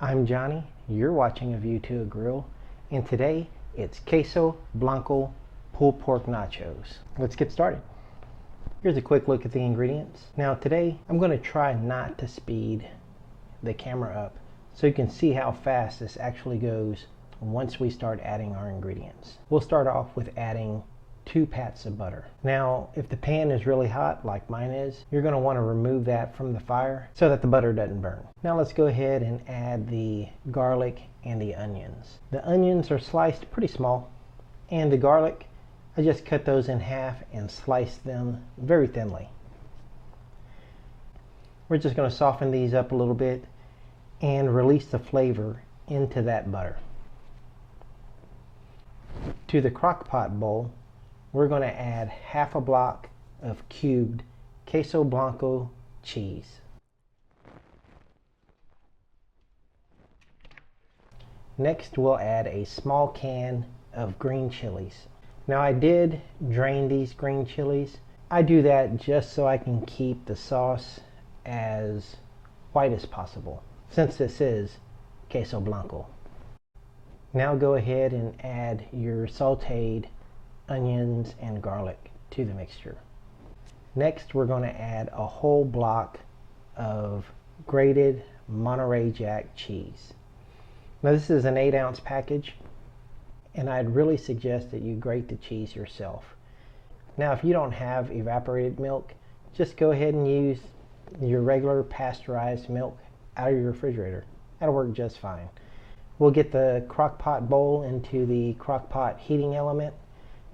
I'm Johnny, you're watching A View to a Grill, and today it's Queso Blanco pulled pork nachos. Let's get started. Here's a quick look at the ingredients. Now today I'm going to try not to speed the camera up so you can see how fast this actually goes once we start adding our ingredients. We'll start off with adding 2 pats of butter. Now if the pan is really hot like mine is, you're going to want to remove that from the fire so that the butter doesn't burn. Now let's go ahead and add the garlic and the onions. The onions are sliced pretty small, and the garlic, I just cut those in half and sliced them very thinly. We're just going to soften these up a little bit and release the flavor into that butter. To the crock pot bowl, we're going to add half a block of cubed Queso Blanco cheese. Next, we'll add a small can of green chilies. Now I did drain these green chilies. I do that just so I can keep the sauce as white as possible, since this is Queso Blanco. Now go ahead and add your sauteed onions and garlic to the mixture. Next, we're going to add a whole block of grated Monterey Jack cheese. Now this is an 8-ounce package, and I'd really suggest that you grate the cheese yourself. Now if you don't have evaporated milk, just go ahead and use your regular pasteurized milk out of your refrigerator. That'll work just fine. We'll get the crock pot bowl into the crock pot heating element,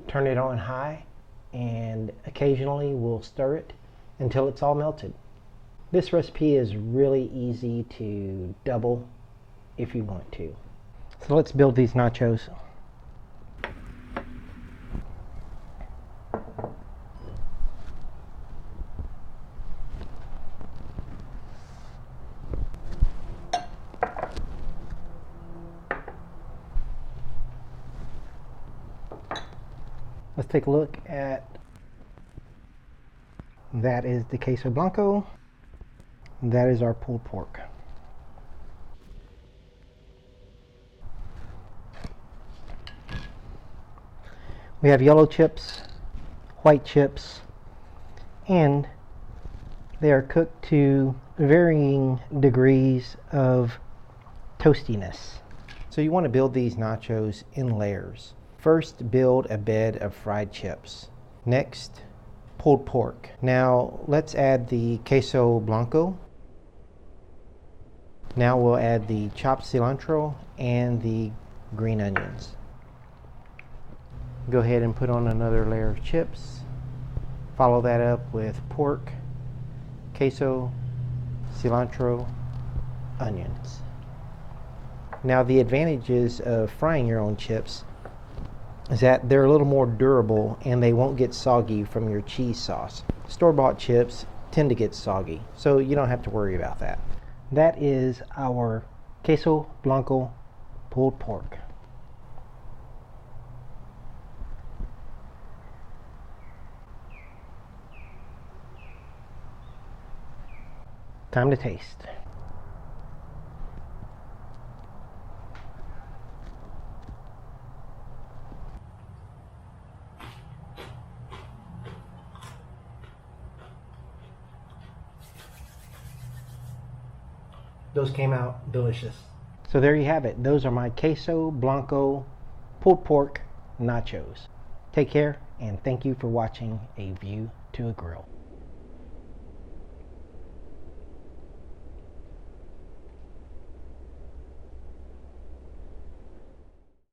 turn it on high, and occasionally we'll stir it until it's all melted. This recipe is really easy to double if you want to. So let's build these nachos. Let's take a look at, that is the Queso Blanco, that is our pulled pork. We have yellow chips, white chips, and they are cooked to varying degrees of toastiness. So you want to build these nachos in layers. First, build a bed of fried chips. Next, pulled pork. Now let's add the Queso Blanco. Now we'll add the chopped cilantro and the green onions. Go ahead and put on another layer of chips. Follow that up with pork, queso, cilantro, onions. Now the advantages of frying your own chips is that they're a little more durable and they won't get soggy from your cheese sauce. Store-bought chips tend to get soggy, so you don't have to worry about that. That is our Queso Blanco pulled pork. Time to taste. Those came out delicious. So there you have it. Those are my Queso Blanco pulled pork nachos. Take care, and thank you for watching A View to a Grill.